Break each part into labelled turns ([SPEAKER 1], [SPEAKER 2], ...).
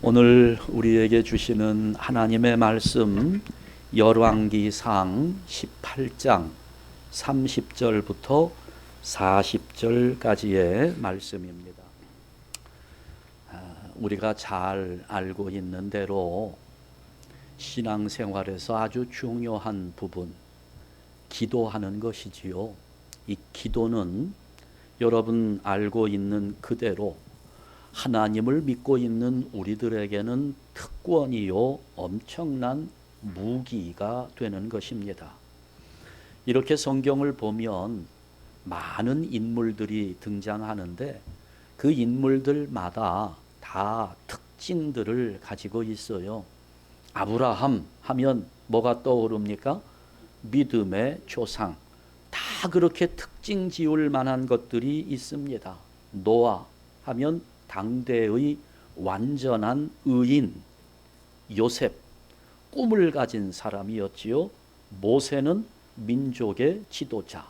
[SPEAKER 1] 오늘 우리에게 주시는 하나님의 말씀 열왕기상 18장 30절부터 40절까지의 말씀입니다. 우리가 잘 알고 있는 대로 신앙생활에서 아주 중요한 부분, 기도하는 것이지요. 이 기도는 여러분 알고 있는 그대로 하나님을 믿고 있는 우리들에게는 특권이요 엄청난 무기가 되는 것입니다. 이렇게 성경을 보면 많은 인물들이 등장하는데 그 인물들마다 다 특징들을 가지고 있어요. 아브라함 하면 뭐가 떠오릅니까? 믿음의 조상. 다 그렇게 특징 지을 만한 것들이 있습니다. 노아 하면 당대의 완전한 의인. 요셉, 꿈을 가진 사람이었지요. 모세는 민족의 지도자.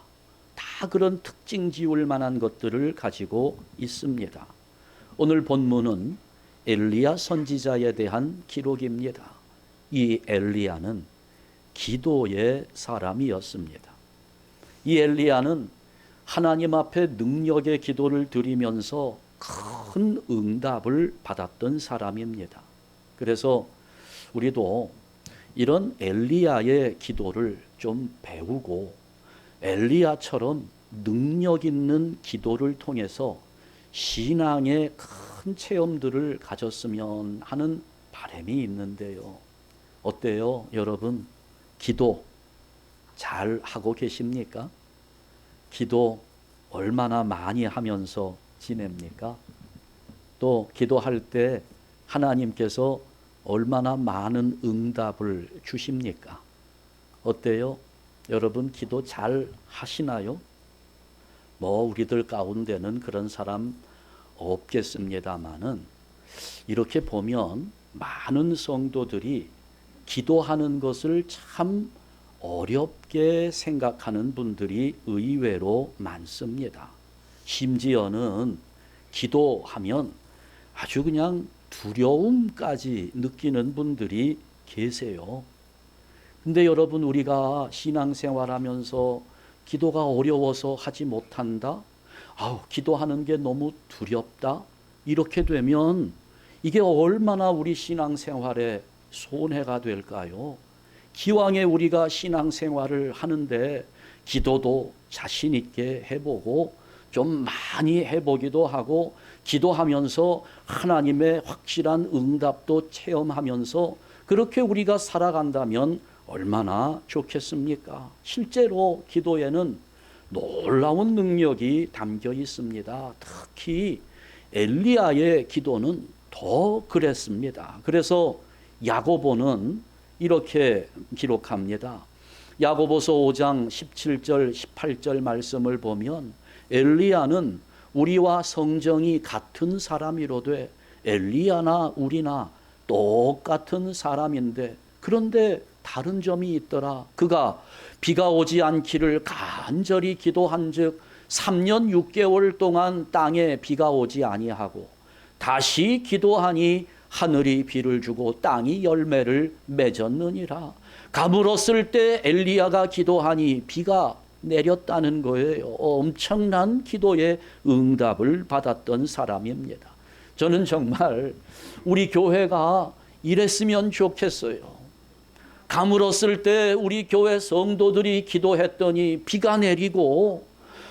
[SPEAKER 1] 다 그런 특징 지을 만한 것들을 가지고 있습니다. 오늘 본문은 엘리야 선지자에 대한 기록입니다. 이 엘리야는 기도의 사람이었습니다. 이 엘리야는 하나님 앞에 능력의 기도를 드리면서 큰 응답을 받았던 사람입니다. 그래서 우리도 이런 엘리야의 기도를 좀 배우고 엘리야처럼 능력 있는 기도를 통해서 신앙의 큰 체험들을 가졌으면 하는 바람이 있는데요. 어때요, 여러분? 기도 잘 하고 계십니까? 기도 얼마나 많이 하면서 지냅니까? 또 기도할 때 하나님께서 얼마나 많은 응답을 주십니까? 어때요? 여러분 기도 잘 하시나요? 우리들 가운데는 그런 사람 없겠습니다마는 이렇게 보면 많은 성도들이 기도하는 것을 참 어렵게 생각하는 분들이 의외로 많습니다. 심지어는 기도하면 아주 그냥 두려움까지 느끼는 분들이 계세요. 근데 여러분, 우리가 신앙생활하면서 기도가 어려워서 하지 못한다? 기도하는 게 너무 두렵다? 이렇게 되면 이게 얼마나 우리 신앙생활에 손해가 될까요? 기왕에 우리가 신앙생활을 하는데 기도도 자신 있게 해보고 좀 많이 해보기도 하고 기도하면서 하나님의 확실한 응답도 체험하면서 그렇게 우리가 살아간다면 얼마나 좋겠습니까? 실제로 기도에는 놀라운 능력이 담겨 있습니다. 특히 엘리야의 기도는 더 그랬습니다. 그래서 야고보는 이렇게 기록합니다. 야고보서 5장 17절 18절 말씀을 보면 엘리야는 우리와 성정이 같은 사람이로되 엘리야나 우리나 똑같은 사람인데 그런데 다른 점이 있더라. 그가 비가 오지 않기를 간절히 기도한즉 3년 6개월 동안 땅에 비가 오지 아니하고 다시 기도하니 하늘이 비를 주고 땅이 열매를 맺었느니라. 가물었을 때 엘리야가 기도하니 비가 내렸다는 거예요. 엄청난 기도의 응답을 받았던 사람입니다. 저는 정말 우리 교회가 이랬으면 좋겠어요. 가물었을 때 우리 교회 성도들이 기도했더니 비가 내리고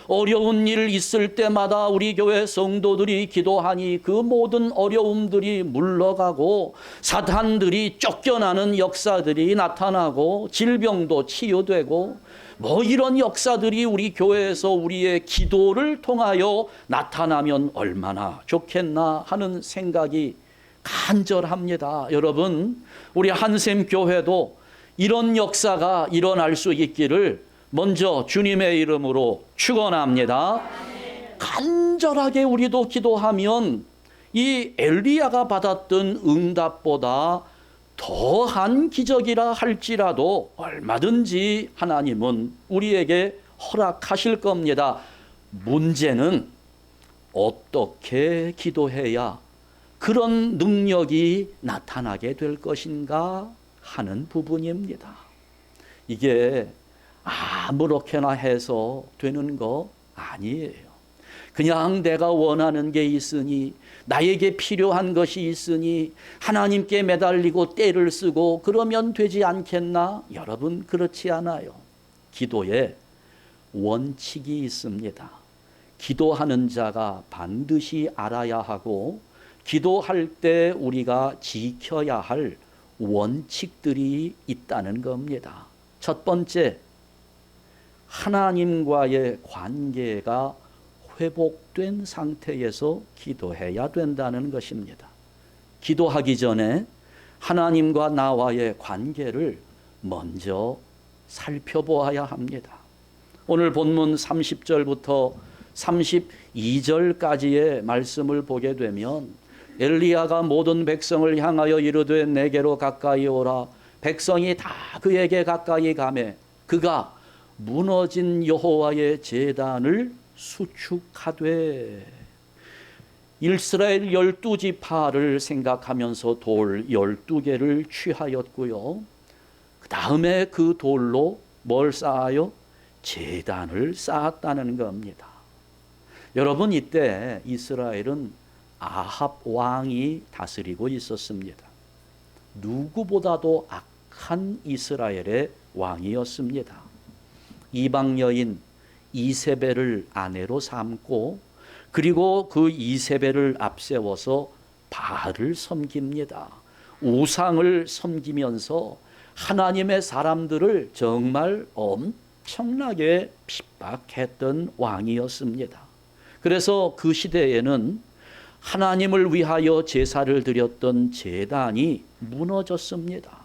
[SPEAKER 1] 어려운 일 있을 때마다 우리 교회 성도들이 기도하니 그 모든 어려움들이 물러가고 사탄들이 쫓겨나는 역사들이 나타나고 질병도 치유되고 이런 역사들이 우리 교회에서 우리의 기도를 통하여 나타나면 얼마나 좋겠나 하는 생각이 간절합니다. 여러분, 우리 한샘 교회도 이런 역사가 일어날 수 있기를 먼저 주님의 이름으로 축원합니다. 간절하게 우리도 기도하면 이 엘리야가 받았던 응답보다 더한 기적이라 할지라도 얼마든지 하나님은 우리에게 허락하실 겁니다. 문제는 어떻게 기도해야 그런 능력이 나타나게 될 것인가 하는 부분입니다. 이게 아무렇게나 해서 되는 거 아니에요. 그냥 내가 원하는 게 있으니, 나에게 필요한 것이 있으니 하나님께 매달리고 떼를 쓰고 그러면 되지 않겠나? 여러분, 그렇지 않아요. 기도에 원칙이 있습니다. 기도하는 자가 반드시 알아야 하고, 기도할 때 우리가 지켜야 할 원칙들이 있다는 겁니다. 첫 번째, 하나님과의 관계가 회복된 상태에서 기도해야 된다는 것입니다. 기도하기 전에 하나님과 나와의 관계를 먼저 살펴보아야 합니다. 오늘 본문 30절부터 32절까지의 말씀을 보게 되면, 엘리야가 모든 백성을 향하여 이르되 내게로 가까이 오라. 백성이 다 그에게 가까이 가매 그가 무너진 여호와의 제단을 수축하되, 이스라엘 12지파를 생각하면서 돌 12개를 취하였고요. 그 다음에 그 돌로 뭘 쌓아요? 제단을 쌓았다는 겁니다. 여러분, 이때 이스라엘은 아합 왕이 다스리고 있었습니다. 누구보다도 악한 이스라엘의 왕이었습니다. 이방 여인 이세벨을 아내로 삼고, 그리고 그 이세벨을 앞세워서 바알을 섬깁니다. 우상을 섬기면서 하나님의 사람들을 정말 엄청나게 핍박했던 왕이었습니다. 그래서 그 시대에는 하나님을 위하여 제사를 드렸던 제단이 무너졌습니다.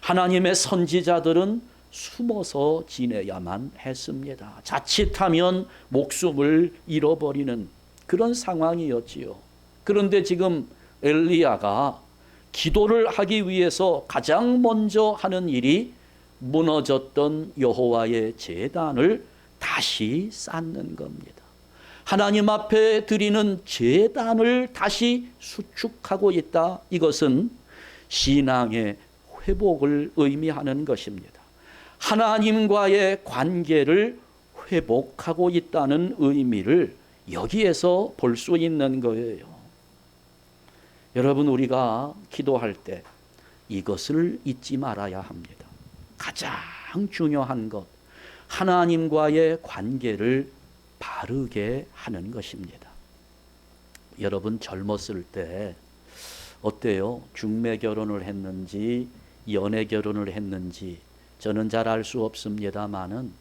[SPEAKER 1] 하나님의 선지자들은 숨어서 지내야만 했습니다. 자칫하면 목숨을 잃어버리는 그런 상황이었지요. 그런데 지금 엘리야가 기도를 하기 위해서 가장 먼저 하는 일이 무너졌던 여호와의 제단을 다시 쌓는 겁니다. 하나님 앞에 드리는 제단을 다시 수축하고 있다. 이것은 신앙의 회복을 의미하는 것입니다. 하나님과의 관계를 회복하고 있다는 의미를 여기에서 볼 수 있는 거예요. 여러분, 우리가 기도할 때 이것을 잊지 말아야 합니다. 가장 중요한 것, 하나님과의 관계를 바르게 하는 것입니다. 여러분, 젊었을 때 어때요? 중매 결혼을 했는지 연애 결혼을 했는지 저는 잘 알 수 없습니다만은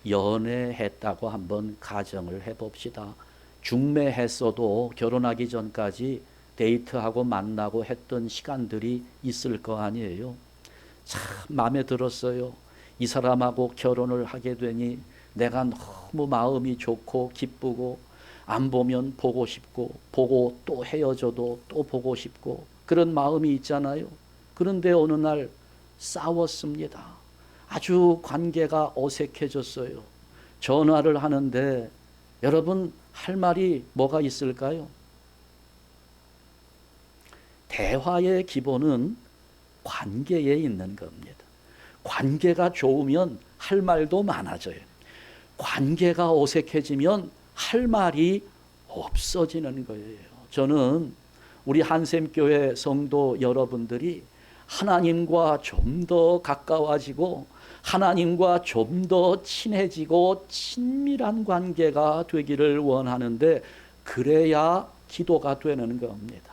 [SPEAKER 1] 연애했다고 한번 가정을 해봅시다. 중매했어도 결혼하기 전까지 데이트하고 만나고 했던 시간들이 있을 거 아니에요. 참 마음에 들었어요. 이 사람하고 결혼을 하게 되니 내가 너무 마음이 좋고 기쁘고, 안 보면 보고 싶고, 보고 또 헤어져도 또 보고 싶고, 그런 마음이 있잖아요. 그런데 어느 날 싸웠습니다. 아주 관계가 어색해졌어요. 전화를 하는데 여러분, 할 말이 뭐가 있을까요? 대화의 기본은 관계에 있는 겁니다. 관계가 좋으면 할 말도 많아져요. 관계가 어색해지면 할 말이 없어지는 거예요. 저는 우리 한샘교회 성도 여러분들이 하나님과 좀 더 가까워지고 하나님과 좀 더 친해지고 친밀한 관계가 되기를 원하는데, 그래야 기도가 되는 겁니다.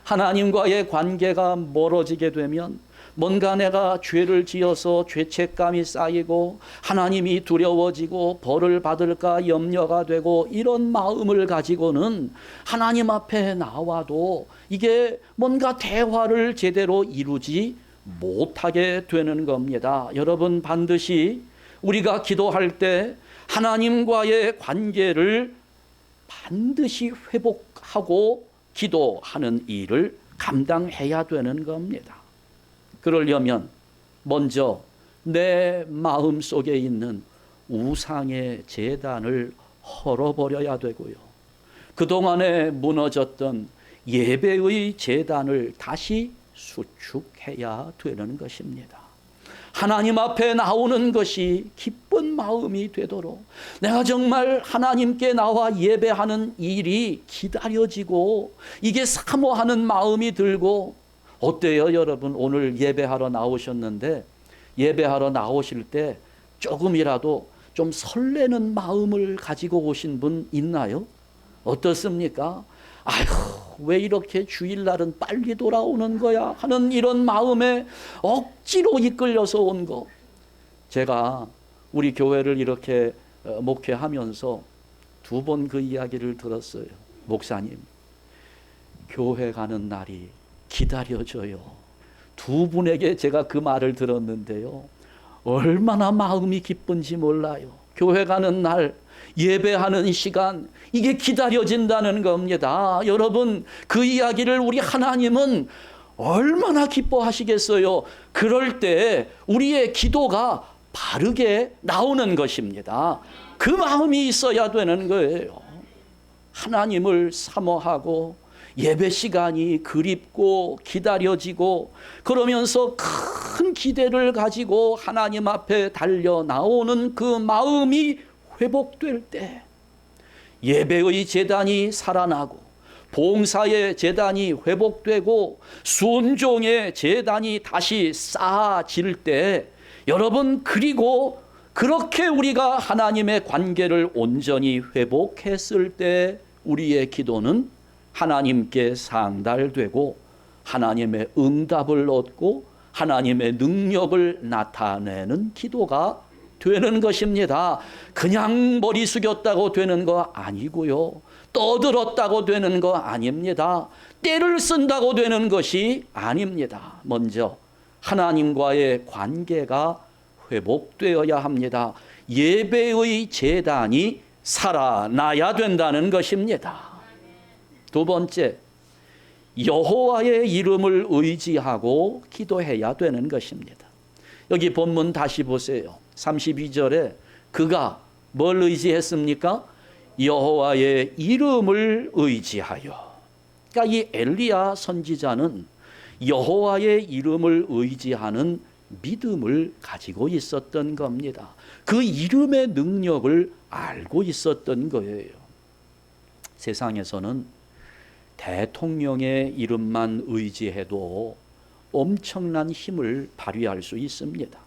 [SPEAKER 1] 하나님과의 관계가 멀어지게 되면 뭔가 내가 죄를 지어서 죄책감이 쌓이고 하나님이 두려워지고 벌을 받을까 염려가 되고, 이런 마음을 가지고는 하나님 앞에 나와도 이게 뭔가 대화를 제대로 이루지 못하게 되는 겁니다. 여러분, 반드시 우리가 기도할 때 하나님과의 관계를 반드시 회복하고 기도하는 일을 감당해야 되는 겁니다. 그러려면 먼저 내 마음 속에 있는 우상의 제단을 헐어버려야 되고요. 그동안에 무너졌던 예배의 제단을 다시 수축해야 되는 것입니다. 하나님 앞에 나오는 것이 기쁜 마음이 되도록 내가 정말 하나님께 나와 예배하는 일이 기다려지고 이게 사모하는 마음이 들고, 어때요 여러분? 오늘 예배하러 나오셨는데 예배하러 나오실 때 조금이라도 좀 설레는 마음을 가지고 오신 분 있나요? 어떻습니까? 아휴, 왜 이렇게 주일날은 빨리 돌아오는 거야 하는 이런 마음에 억지로 이끌려서 온 거. 제가 우리 교회를 이렇게 목회하면서 2번 그 이야기를 들었어요. 목사님, 교회 가는 날이 기다려져요. 2분에게 제가 그 말을 들었는데요, 얼마나 마음이 기쁜지 몰라요. 교회 가는 날, 예배하는 시간, 이게 기다려진다는 겁니다. 여러분, 그 이야기를 우리 하나님은 얼마나 기뻐하시겠어요. 그럴 때 우리의 기도가 바르게 나오는 것입니다. 그 마음이 있어야 되는 거예요. 하나님을 사모하고 예배 시간이 그립고 기다려지고 그러면서 큰 기대를 가지고 하나님 앞에 달려 나오는 그 마음이 회복될 때, 예배의 제단이 살아나고 봉사의 제단이 회복되고 순종의 제단이 다시 쌓아질 때, 여러분, 그리고 그렇게 우리가 하나님의 관계를 온전히 회복했을 때 우리의 기도는 하나님께 상달되고 하나님의 응답을 얻고 하나님의 능력을 나타내는 기도가 되는 것입니다. 그냥 머리 숙였다고 되는 거 아니고요. 떠들었다고 되는 거 아닙니다. 때를 쓴다고 되는 것이 아닙니다. 먼저 하나님과의 관계가 회복되어야 합니다. 예배의 제단이 살아나야 된다는 것입니다. 2번째, 여호와의 이름을 의지하고 기도해야 되는 것입니다. 여기 본문 다시 보세요. 32절에 그가 뭘 의지했습니까? 여호와의 이름을 의지하여. 그러니까 이 엘리야 선지자는 여호와의 이름을 의지하는 믿음을 가지고 있었던 겁니다. 그 이름의 능력을 알고 있었던 거예요. 세상에서는 대통령의 이름만 의지해도 엄청난 힘을 발휘할 수 있습니다.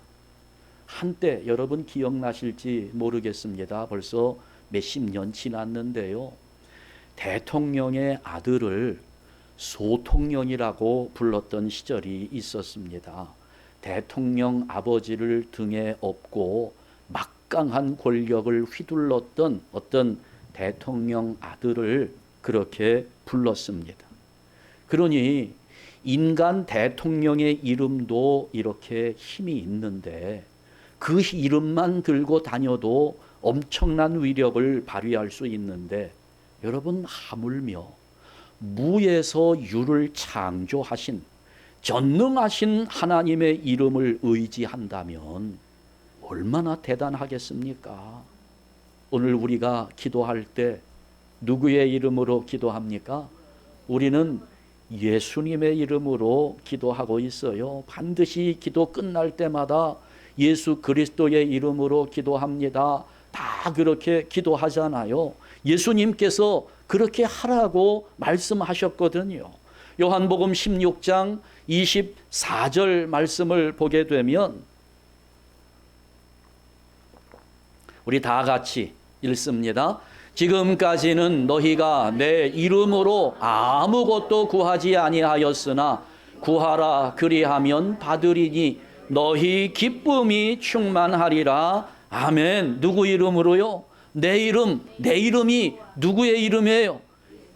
[SPEAKER 1] 한때 여러분 기억나실지 모르겠습니다. 벌써 몇십 년 지났는데요, 대통령의 아들을 소통령이라고 불렀던 시절이 있었습니다. 대통령 아버지를 등에 업고 막강한 권력을 휘둘렀던 어떤 대통령 아들을 그렇게 불렀습니다. 그러니 인간 대통령의 이름도 이렇게 힘이 있는데 그 이름만 들고 다녀도 엄청난 위력을 발휘할 수 있는데, 여러분, 하물며 무에서 유를 창조하신 전능하신 하나님의 이름을 의지한다면 얼마나 대단하겠습니까? 오늘 우리가 기도할 때 누구의 이름으로 기도합니까? 우리는 예수님의 이름으로 기도하고 있어요. 반드시 기도 끝날 때마다 예수 그리스도의 이름으로 기도합니다. 다 그렇게 기도하잖아요. 예수님께서 그렇게 하라고 말씀하셨거든요. 요한복음 16장 24절 말씀을 보게 되면 우리 다 같이 읽습니다. 지금까지는 너희가 내 이름으로 아무것도 구하지 아니하였으나 구하라 그리하면 받으리니 너희 기쁨이 충만하리라. 아멘. 누구 이름으로요? 내 이름, 내 이름이 누구의 이름이에요?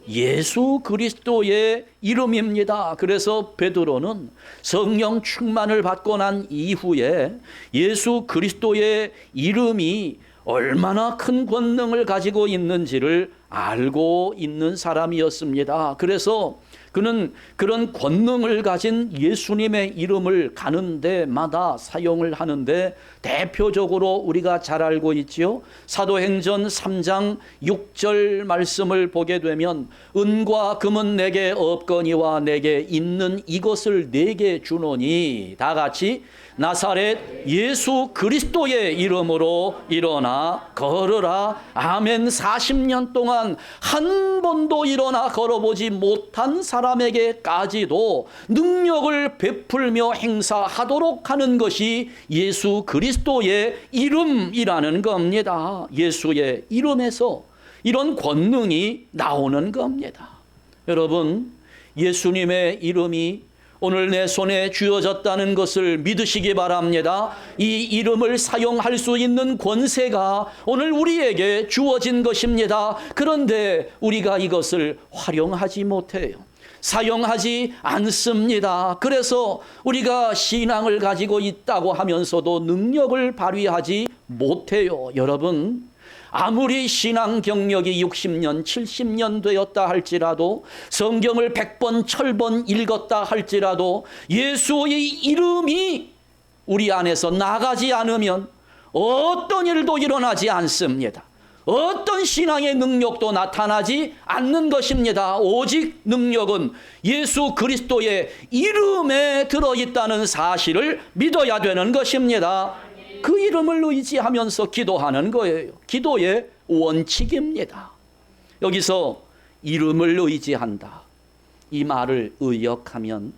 [SPEAKER 1] 예수 그리스도의 이름입니다. 그래서 베드로는 성령 충만을 받고 난 이후에 예수 그리스도의 이름이 얼마나 큰 권능을 가지고 있는지를 알고 있는 사람이었습니다. 그래서 그는 그런 권능을 가진 예수님의 이름을 가는 데마다 사용을 하는데, 대표적으로 우리가 잘 알고 있지요. 사도행전 3장 6절 말씀을 보게 되면 은과 금은 내게 없거니와 내게 있는 이것을 내게 주노니, 다 같이 나사렛 예수 그리스도의 이름으로 일어나 걸으라. 아멘. 40년 동안 한 번도 일어나 걸어보지 못한 사람에게까지도 능력을 베풀며 행사하도록 하는 것이 예수 그리스도의 이름이라는 겁니다. 예수의 이름에서 이런 권능이 나오는 겁니다. 여러분, 예수님의 이름이 오늘 내 손에 쥐어졌다는 것을 믿으시기 바랍니다. 이 이름을 사용할 수 있는 권세가 오늘 우리에게 주어진 것입니다. 그런데 우리가 이것을 활용하지 못해요. 사용하지 않습니다. 그래서 우리가 신앙을 가지고 있다고 하면서도 능력을 발휘하지 못해요. 여러분, 아무리 신앙 경력이 60년, 70년 되었다 할지라도, 성경을 100번, 1000번 읽었다 할지라도 예수의 이름이 우리 안에서 나가지 않으면 어떤 일도 일어나지 않습니다. 어떤 신앙의 능력도 나타나지 않는 것입니다. 오직 능력은 예수 그리스도의 이름에 들어있다는 사실을 믿어야 되는 것입니다. 그 이름을 의지하면서 기도하는 거예요. 기도의 원칙입니다. 여기서 이름을 의지한다, 이 말을 의역하면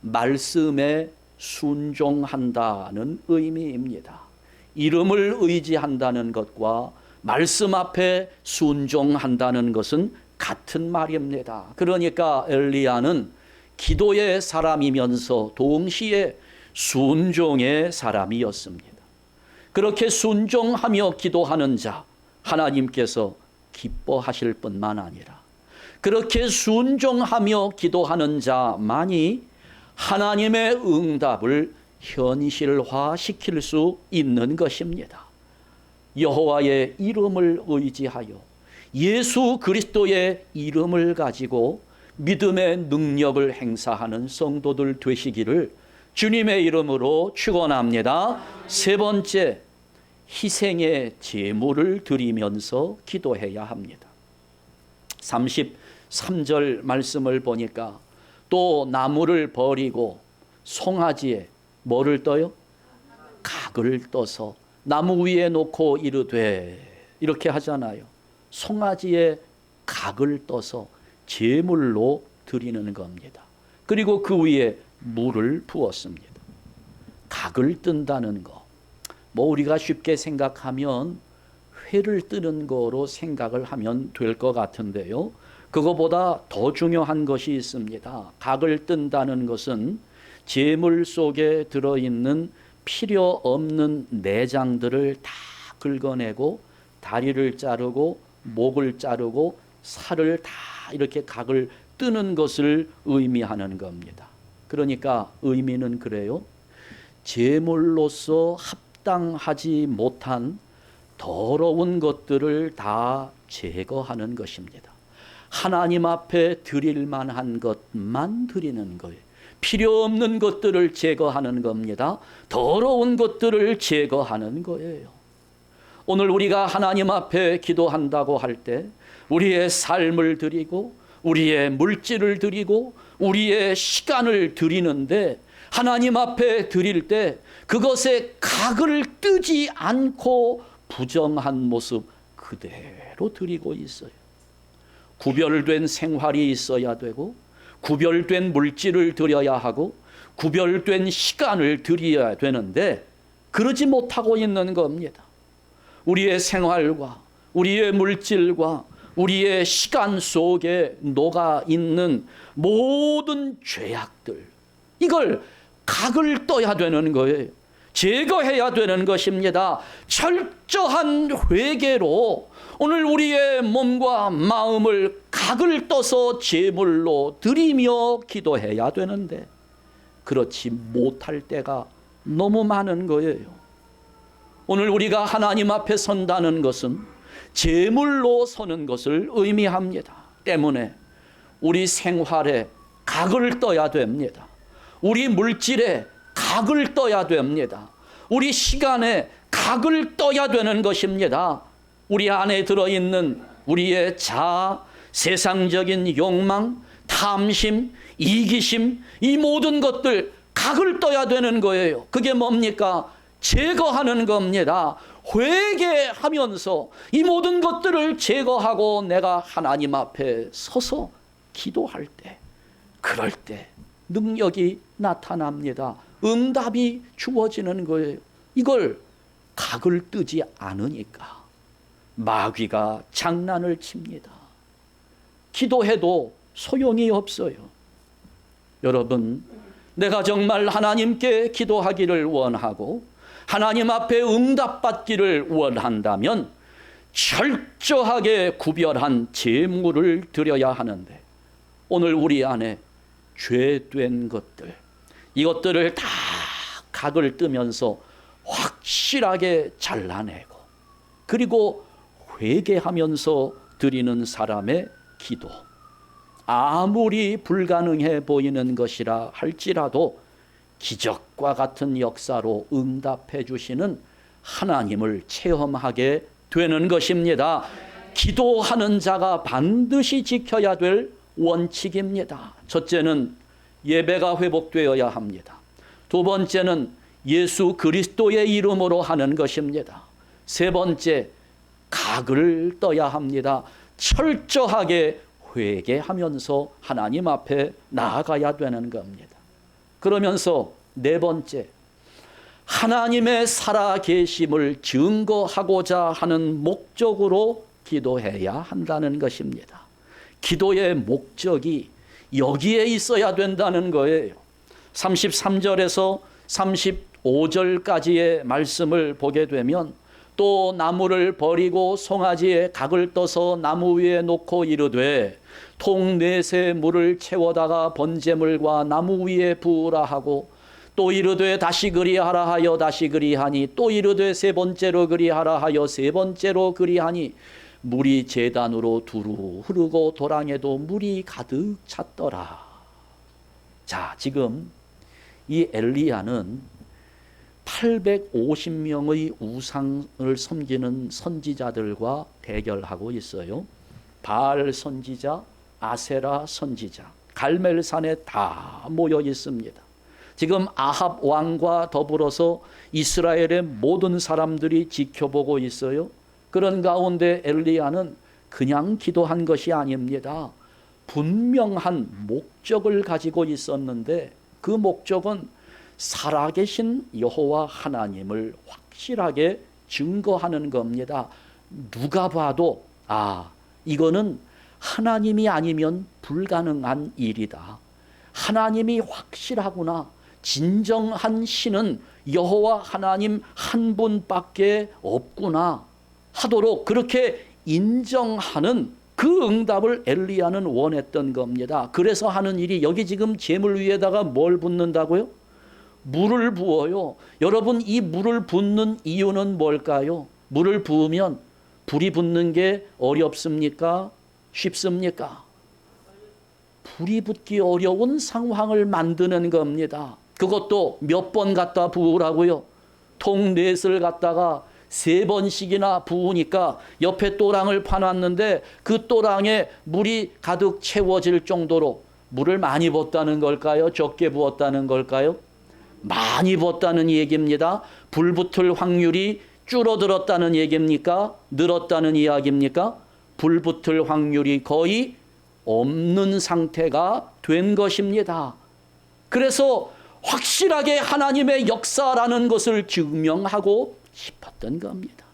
[SPEAKER 1] 말씀에 순종한다는 의미입니다. 이름을 의지한다는 것과 말씀 앞에 순종한다는 것은 같은 말입니다. 그러니까 엘리야는 기도의 사람이면서 동시에 순종의 사람이었습니다. 그렇게 순종하며 기도하는 자, 하나님께서 기뻐하실 뿐만 아니라 그렇게 순종하며 기도하는 자만이 하나님의 응답을 현실화시킬 수 있는 것입니다. 여호와의 이름을 의지하여 예수 그리스도의 이름을 가지고 믿음의 능력을 행사하는 성도들 되시기를 주님의 이름으로 축원합니다. 세 번째, 희생의 제물을 드리면서 기도해야 합니다. 33절 말씀을 보니까 또 나무를 버리고 송아지에 뭐를 떠요? 각을 떠서 나무 위에 놓고 이르되, 이렇게 하잖아요. 송아지에 각을 떠서 제물로 드리는 겁니다. 그리고 그 위에 물을 부었습니다. 각을 뜬다는 거, 뭐 우리가 쉽게 생각하면 회를 뜨는 거로 생각을 하면 될 것 같은데요, 그거보다 더 중요한 것이 있습니다. 각을 뜬다는 것은 제물 속에 들어있는 필요 없는 내장들을 다 긁어내고 다리를 자르고 목을 자르고 살을 다 이렇게 각을 뜨는 것을 의미하는 겁니다. 그러니까 의미는 그래요. 제물로서 합당하지 못한 더러운 것들을 다 제거하는 것입니다. 하나님 앞에 드릴 만한 것만 드리는 거예요. 필요 없는 것들을 제거하는 겁니다. 더러운 것들을 제거하는 거예요. 오늘 우리가 하나님 앞에 기도한다고 할 때 우리의 삶을 드리고 우리의 물질을 드리고 우리의 시간을 드리는데, 하나님 앞에 드릴 때 그것에 각을 뜨지 않고 부정한 모습 그대로 드리고 있어요. 구별된 생활이 있어야 되고 구별된 물질을 드려야 하고 구별된 시간을 드려야 되는데 그러지 못하고 있는 겁니다. 우리의 생활과 우리의 물질과 우리의 시간 속에 녹아 있는 모든 죄악들, 이걸 각을 떠야 되는 거예요. 제거해야 되는 것입니다. 철저한 회개로 오늘 우리의 몸과 마음을 각을 떠서 제물로 드리며 기도해야 되는데 그렇지 못할 때가 너무 많은 거예요. 오늘 우리가 하나님 앞에 선다는 것은 제물로 서는 것을 의미합니다. 때문에 우리 생활에 각을 떠야 됩니다. 우리 물질에 각을 떠야 됩니다. 우리 시간에 각을 떠야 되는 것입니다. 우리 안에 들어있는 우리의 자아, 세상적인 욕망, 탐심, 이기심, 이 모든 것들 각을 떠야 되는 거예요. 그게 뭡니까? 제거하는 겁니다. 회개하면서 이 모든 것들을 제거하고 내가 하나님 앞에 서서 기도할 때, 그럴 때 능력이 나타납니다. 응답이 주어지는 거예요. 이걸 각을 뜨지 않으니까 마귀가 장난을 칩니다. 기도해도 소용이 없어요. 여러분, 내가 정말 하나님께 기도하기를 원하고 하나님 앞에 응답받기를 원한다면 철저하게 구별한 제물을 드려야 하는데, 오늘 우리 안에 죄된 것들, 이것들을 다 각을 뜨면서 확실하게 잘라내고, 그리고 회개하면서 드리는 사람의 기도, 아무리 불가능해 보이는 것이라 할지라도 기적과 같은 역사로 응답해 주시는 하나님을 체험하게 되는 것입니다. 기도하는 자가 반드시 지켜야 될 원칙입니다. 첫째는 예배가 회복되어야 합니다. 두 번째는 예수 그리스도의 이름으로 하는 것입니다. 세 번째, 각을 떠야 합니다. 철저하게 회개하면서 하나님 앞에 나아가야 되는 겁니다. 그러면서 네 번째, 하나님의 살아계심을 증거하고자 하는 목적으로 기도해야 한다는 것입니다. 기도의 목적이 여기에 있어야 된다는 거예요. 33절에서 35절까지의 말씀을 보게 되면, 또 나무를 버리고 송아지에 각을 떠서 나무 위에 놓고 이르되 통 넷에 물을 채워다가 번제물과 나무 위에 부으라 하고, 또 이르되 다시 그리하라 하여 다시 그리하니, 또 이르되 세 번째로 그리하라 하여 세 번째로 그리하니, 물이 제단으로 두루 흐르고 도랑에도 물이 가득 찼더라. 자, 지금 이 엘리야는 850명의 우상을 섬기는 선지자들과 대결하고 있어요. 바알 선지자, 아세라 선지자, 갈멜산에 다 모여 있습니다. 지금 아합 왕과 더불어서 이스라엘의 모든 사람들이 지켜보고 있어요. 그런 가운데 엘리야는 그냥 기도한 것이 아닙니다. 분명한 목적을 가지고 있었는데, 그 목적은 살아계신 여호와 하나님을 확실하게 증거하는 겁니다. 누가 봐도 이거는 하나님이 아니면 불가능한 일이다. 하나님이 확실하구나. 진정한 신은 여호와 하나님 한 분밖에 없구나 하도록 그렇게 인정하는 그 응답을 엘리야는 원했던 겁니다. 그래서 하는 일이, 여기 지금 제물 위에다가 뭘 붓는다고요? 물을 부어요. 여러분, 이 물을 붓는 이유는 뭘까요? 물을 부으면 불이 붙는 게 어렵습니까? 쉽습니까? 불이 붙기 어려운 상황을 만드는 겁니다. 그것도 몇 번 갖다 부으라고요? 통 넷을 갖다가 3번씩이나 부으니까 옆에 또랑을 파놨는데 그 또랑에 물이 가득 채워질 정도로, 물을 많이 붓다는 걸까요? 적게 부었다는 걸까요? 많이 부었다는 얘기입니다. 불 붙을 확률이 줄어들었다는 얘기입니까? 늘었다는 이야기입니까? 불 붙을 확률이 거의 없는 상태가 된 것입니다. 그래서 확실하게 하나님의 역사라는 것을 증명하고 싶었던 겁니다.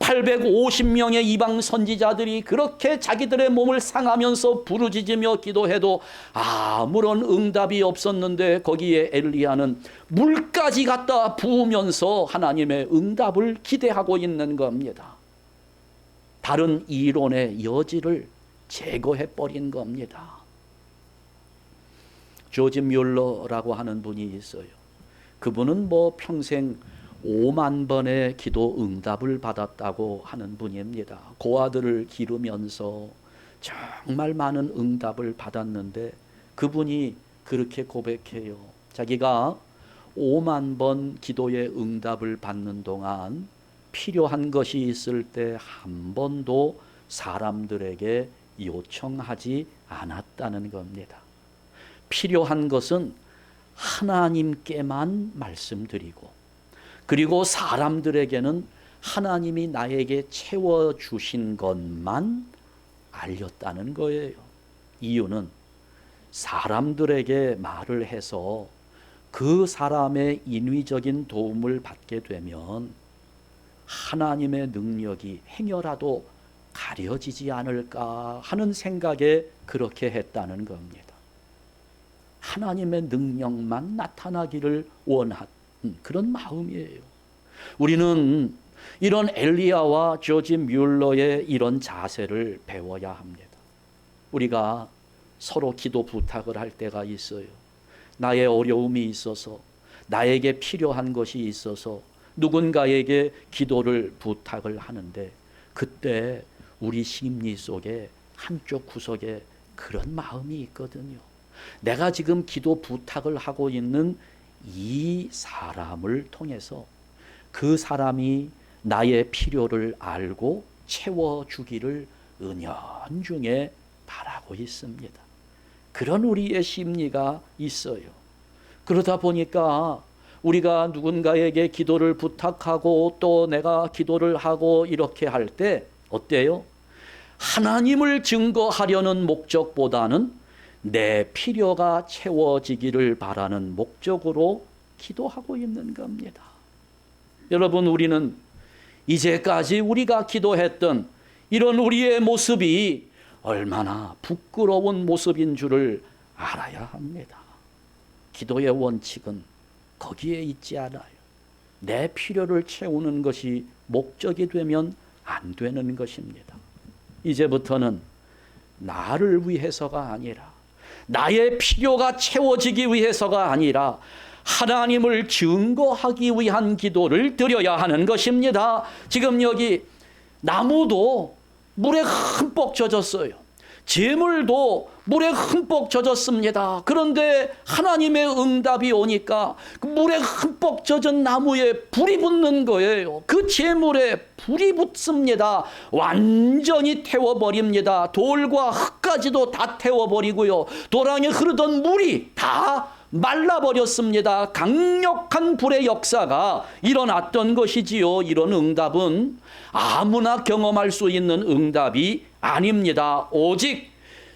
[SPEAKER 1] 850명의 이방 선지자들이 그렇게 자기들의 몸을 상하면서 부르짖으며 기도해도 아무런 응답이 없었는데, 거기에 엘리야는 물까지 갖다 부으면서 하나님의 응답을 기대하고 있는 겁니다. 다른 이론의 여지를 제거해버린 겁니다. 조지 뮬러라고 하는 분이 있어요. 그분은 평생 5만 번의 기도 응답을 받았다고 하는 분입니다. 고아들을 기르면서 정말 많은 응답을 받았는데, 그분이 그렇게 고백해요. 자기가 5만 번 기도의 응답을 받는 동안 필요한 것이 있을 때 한 번도 사람들에게 요청하지 않았다는 겁니다. 필요한 것은 하나님께만 말씀드리고, 그리고 사람들에게는 하나님이 나에게 채워주신 것만 알렸다는 거예요. 이유는 사람들에게 말을 해서 그 사람의 인위적인 도움을 받게 되면 하나님의 능력이 행여라도 가려지지 않을까 하는 생각에 그렇게 했다는 겁니다. 하나님의 능력만 나타나기를 원한 그런 마음이에요. 우리는 이런 엘리야와 조지 뮬러의 이런 자세를 배워야 합니다. 우리가 서로 기도 부탁을 할 때가 있어요. 나의 어려움이 있어서, 나에게 필요한 것이 있어서 누군가에게 기도를 부탁을 하는데, 그때 우리 심리 속에 한쪽 구석에 그런 마음이 있거든요. 내가 지금 기도 부탁을 하고 있는 이 사람을 통해서 그 사람이 나의 필요를 알고 채워주기를 은연중에 바라고 있습니다. 그런 우리의 심리가 있어요. 그러다 보니까 우리가 누군가에게 기도를 부탁하고 또 내가 기도를 하고 이렇게 할 때 어때요? 하나님을 증거하려는 목적보다는 내 필요가 채워지기를 바라는 목적으로 기도하고 있는 겁니다. 여러분, 우리는 이제까지 우리가 기도했던 이런 우리의 모습이 얼마나 부끄러운 모습인 줄을 알아야 합니다. 기도의 원칙은 거기에 있지 않아요. 내 필요를 채우는 것이 목적이 되면 안 되는 것입니다. 이제부터는 나를 위해서가 아니라, 나의 필요가 채워지기 위해서가 아니라 하나님을 증거하기 위한 기도를 드려야 하는 것입니다. 지금 여기 나무도 물에 흠뻑 젖었어요. 재물도 물에 흠뻑 젖었습니다. 그런데 하나님의 응답이 오니까 그 물에 흠뻑 젖은 나무에 불이 붙는 거예요. 그 재물에 불이 붙습니다. 완전히 태워버립니다. 돌과 흙까지도 다 태워버리고요. 도랑에 흐르던 물이 다 말라버렸습니다. 강력한 불의 역사가 일어났던 것이지요. 이런 응답은 아무나 경험할 수 있는 응답이 아닙니다. 오직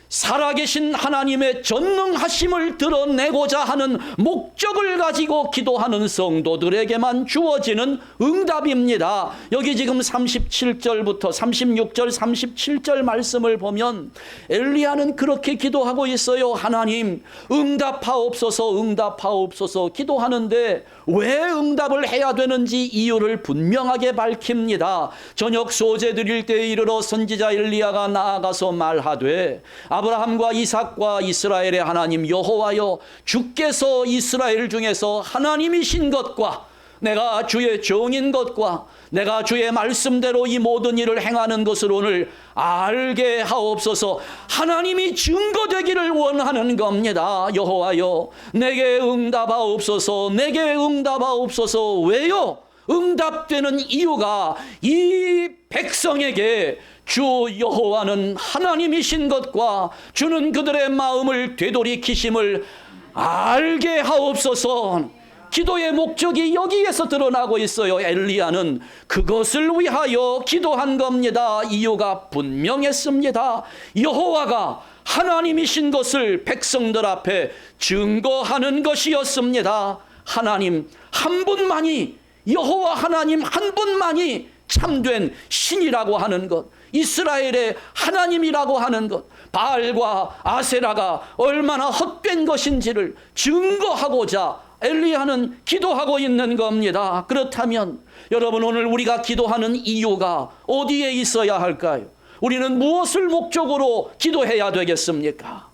[SPEAKER 1] 살아계신 하나님의 전능하심을 드러내고자 하는 목적을 가지고 기도하는 성도들에게만 주어지는 응답입니다. 여기 지금 37절부터 36절, 37절 말씀을 보면 엘리야는 그렇게 기도하고 있어요. 하나님, 응답하옵소서, 응답하옵소서 기도하는데 왜 응답을 해야 되는지 이유를 분명하게 밝힙니다. 저녁 소재 드릴 때에 이르러 선지자 엘리야가 나아가서 말하되, 아브라함과 이삭과 이스라엘의 하나님 여호와여, 주께서 이스라엘 중에서 하나님이신 것과 내가 주의 종인 것과 내가 주의 말씀대로 이 모든 일을 행하는 것을 오늘 알게 하옵소서. 하나님이 증거되기를 원하는 겁니다. 여호와여, 내게 응답하옵소서, 내게 응답하옵소서. 왜요? 응답되는 이유가 이 백성에게 주 여호와는 하나님이신 것과 주는 그들의 마음을 되돌이키심을 알게 하옵소서. 기도의 목적이 여기에서 드러나고 있어요. 엘리야는 그것을 위하여 기도한 겁니다. 이유가 분명했습니다. 여호와가 하나님이신 것을 백성들 앞에 증거하는 것이었습니다. 하나님 한 분만이, 여호와 하나님 한 분만이 참된 신이라고 하는 것, 이스라엘의 하나님이라고 하는 것, 바알과 아세라가 얼마나 헛된 것인지를 증거하고자 엘리야는 기도하고 있는 겁니다. 그렇다면 여러분, 오늘 우리가 기도하는 이유가 어디에 있어야 할까요? 우리는 무엇을 목적으로 기도해야 되겠습니까?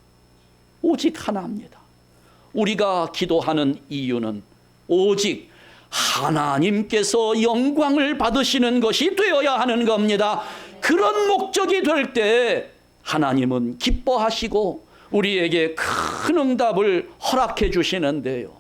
[SPEAKER 1] 오직 하나입니다. 우리가 기도하는 이유는 오직 하나님께서 영광을 받으시는 것이 되어야 하는 겁니다. 그런 목적이 될 때 하나님은 기뻐하시고 우리에게 큰 응답을 허락해 주시는데요.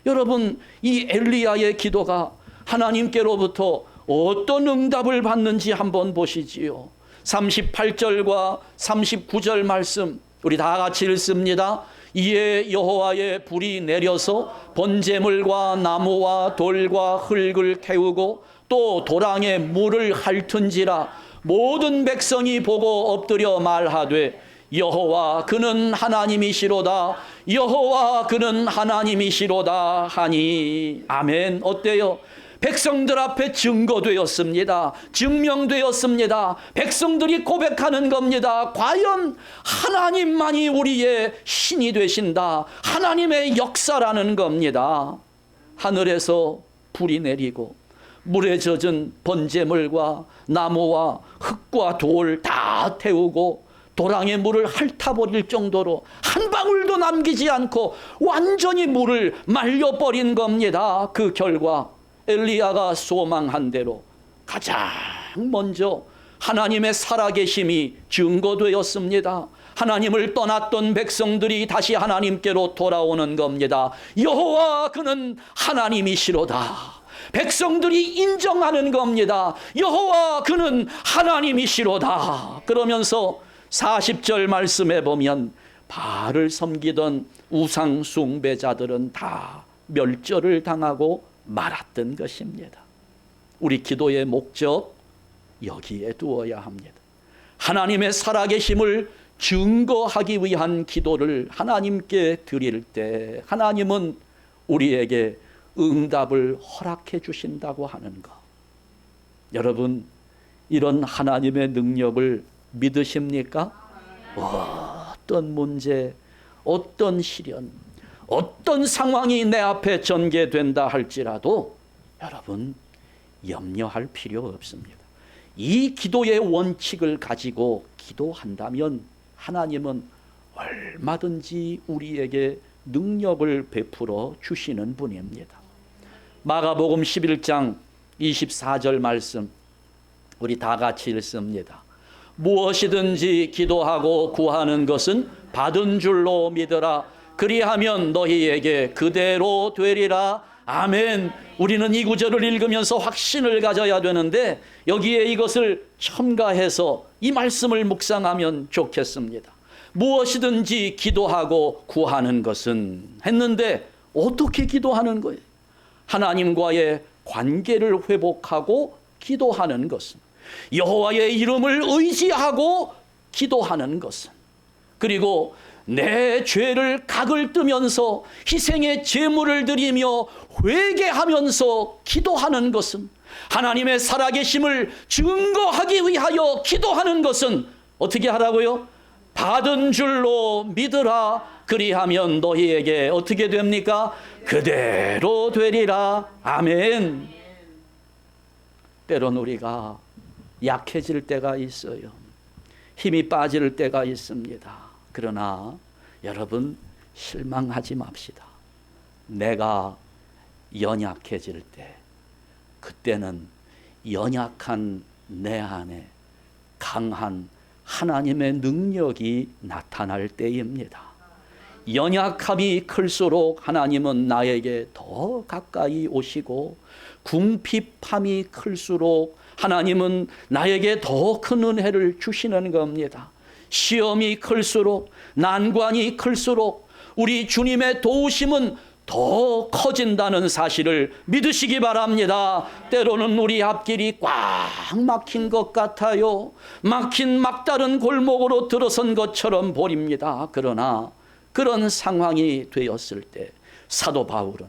[SPEAKER 1] 여러분, 이 엘리야의 기도가 하나님께로부터 어떤 응답을 받는지 한번 보시지요. 38절과 39절 말씀 우리 다 같이 읽습니다. 이에 여호와의 불이 내려서 번제물과 나무와 돌과 흙을 태우고 또 도랑에 물을 핥은지라 모든 백성이 보고 엎드려 말하되 여호와 그는 하나님이시로다. 여호와 그는 하나님이시로다 하니. 아멘. 어때요? 백성들 앞에 증거되었습니다. 증명되었습니다. 백성들이 고백하는 겁니다. 과연 하나님만이 우리의 신이 되신다. 하나님의 역사라는 겁니다. 하늘에서 불이 내리고 물에 젖은 번제물과 나무와 흙과 돌 다 태우고 도랑의 물을 핥아버릴 정도로 한 방울도 남기지 않고 완전히 물을 말려버린 겁니다. 그 결과 엘리야가 소망한 대로 가장 먼저 하나님의 살아계심이 증거되었습니다. 하나님을 떠났던 백성들이 다시 하나님께로 돌아오는 겁니다. 여호와 그는 하나님이시로다. 백성들이 인정하는 겁니다. 여호와 그는 하나님이시로다. 그러면서 40절 말씀에 보면 바알을 섬기던 우상 숭배자들은 다 멸절을 당하고 말았던 것입니다. 우리 기도의 목적 여기에 두어야 합니다. 하나님의 살아계심을 증거하기 위한 기도를 하나님께 드릴 때 하나님은 우리에게 응답을 허락해 주신다고 하는 것. 여러분, 이런 하나님의 능력을 믿으십니까? 어떤 문제, 어떤 시련, 어떤 상황이 내 앞에 전개된다 할지라도 여러분 염려할 필요 없습니다. 이 기도의 원칙을 가지고 기도한다면 하나님은 얼마든지 우리에게 능력을 베풀어 주시는 분입니다. 마가복음 11장 24절 말씀 우리 다 같이 읽습니다. 무엇이든지 기도하고 구하는 것은 받은 줄로 믿으라. 그리하면 너희에게 그대로 되리라. 아멘. 우리는 이 구절을 읽으면서 확신을 가져야 되는데 여기에 이것을 첨가해서 이 말씀을 묵상하면 좋겠습니다. 무엇이든지 기도하고 구하는 것은 했는데 어떻게 기도하는 거예요? 하나님과의 관계를 회복하고 기도하는 것은, 여호와의 이름을 의지하고 기도하는 것은, 그리고 내 죄를 각을 뜨면서 희생의 제물을 드리며 회개하면서 기도하는 것은, 하나님의 살아계심을 증거하기 위하여 기도하는 것은 어떻게 하라고요? 받은 줄로 믿으라. 그리하면 너희에게 어떻게 됩니까? 그대로 되리라. 아멘. 때론 우리가 약해질 때가 있어요. 힘이 빠질 때가 있습니다. 그러나 여러분 실망하지 맙시다. 내가 연약해질 때, 그때는 연약한 내 안에 강한 하나님의 능력이 나타날 때입니다. 연약함이 클수록 하나님은 나에게 더 가까이 오시고, 궁핍함이 클수록 하나님은 나에게 더 큰 은혜를 주시는 겁니다. 시험이 클수록, 난관이 클수록 우리 주님의 도우심은 더 커진다는 사실을 믿으시기 바랍니다. 때로는 우리 앞길이 꽉 막힌 것 같아요. 막힌 막다른 골목으로 들어선 것처럼 보입니다. 그러나 그런 상황이 되었을 때 사도 바울은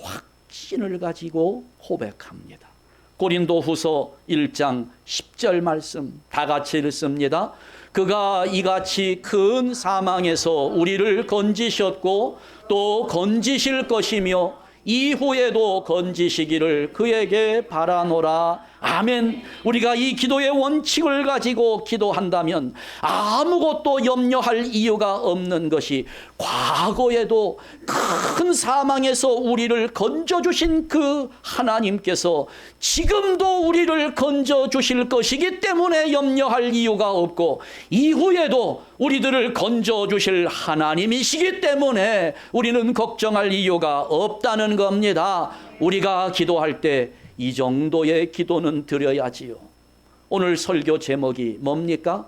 [SPEAKER 1] 확신을 가지고 고백합니다. 고린도후서 1장 10절 말씀 다 같이 읽습니다. 그가 이같이 큰 사망에서 우리를 건지셨고 또 건지실 것이며 이후에도 건지시기를 그에게 바라노라. 아멘. 우리가 이 기도의 원칙을 가지고 기도한다면 아무것도 염려할 이유가 없는 것이, 과거에도 큰 사망에서 우리를 건져주신 그 하나님께서 지금도 우리를 건져주실 것이기 때문에 염려할 이유가 없고, 이후에도 우리들을 건져주실 하나님이시기 때문에 우리는 걱정할 이유가 없다는 겁니다. 우리가 기도할 때 이 정도의 기도는 드려야지요. 오늘 설교 제목이 뭡니까?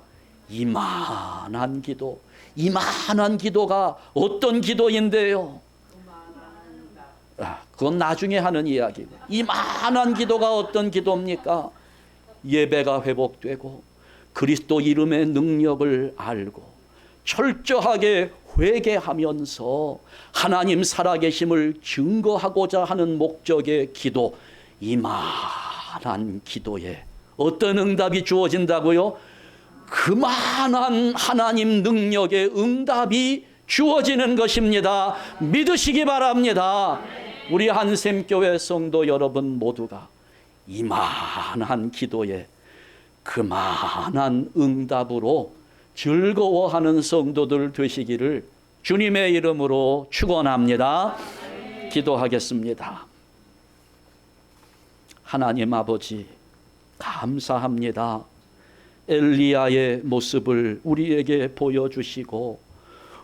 [SPEAKER 1] 이만한 기도. 이만한 기도가 어떤 기도인데요? 그건 나중에 하는 이야기고, 이만한 기도가 어떤 기도입니까? 예배가 회복되고 그리스도 이름의 능력을 알고 철저하게 회개하면서 하나님 살아계심을 증거하고자 하는 목적의 기도, 이만한 기도에 어떤 응답이 주어진다고요? 그만한 하나님 능력의 응답이 주어지는 것입니다. 믿으시기 바랍니다. 우리 한샘교회 성도 여러분 모두가 이만한 기도에 그만한 응답으로 즐거워하는 성도들 되시기를 주님의 이름으로 축원합니다. 기도하겠습니다. 하나님 아버지, 감사합니다. 엘리야의 모습을 우리에게 보여주시고,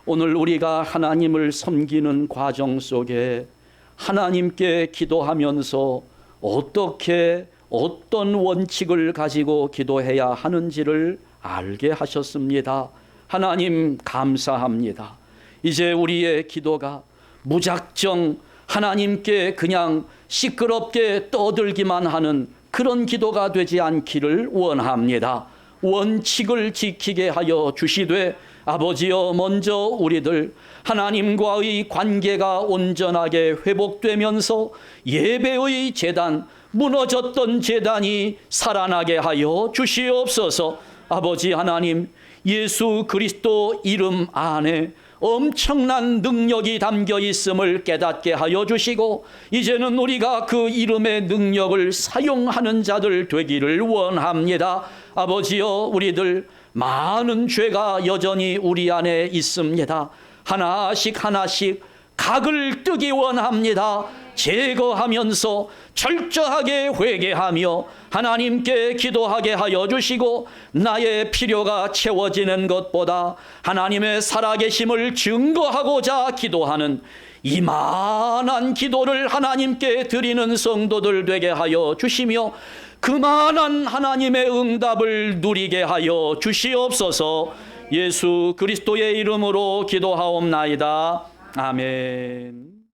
[SPEAKER 1] 오늘 우리가 하나님을 섬기는 과정 속에 하나님께 기도하면서 어떻게 어떤 원칙을 가지고 기도해야 하는지를 알게 하셨습니다. 하나님 감사합니다. 이제 우리의 기도가 무작정 하나님께 그냥 시끄럽게 떠들기만 하는 그런 기도가 되지 않기를 원합니다. 원칙을 지키게 하여 주시되, 아버지여, 먼저 우리들 하나님과의 관계가 온전하게 회복되면서 예배의 제단, 무너졌던 제단이 살아나게 하여 주시옵소서. 아버지 하나님, 예수 그리스도 이름 안에 엄청난 능력이 담겨 있음을 깨닫게 하여 주시고, 이제는 우리가 그 이름의 능력을 사용하는 자들 되기를 원합니다. 아버지여, 우리들 많은 죄가 여전히 우리 안에 있습니다. 하나씩 하나씩 각을 뜨기 원합니다. 제거하면서 철저하게 회개하며 하나님께 기도하게 하여 주시고, 나의 필요가 채워지는 것보다 하나님의 살아계심을 증거하고자 기도하는 이만한 기도를 하나님께 드리는 성도들 되게 하여 주시며, 그만한 하나님의 응답을 누리게 하여 주시옵소서. 예수 그리스도의 이름으로 기도하옵나이다. 아멘.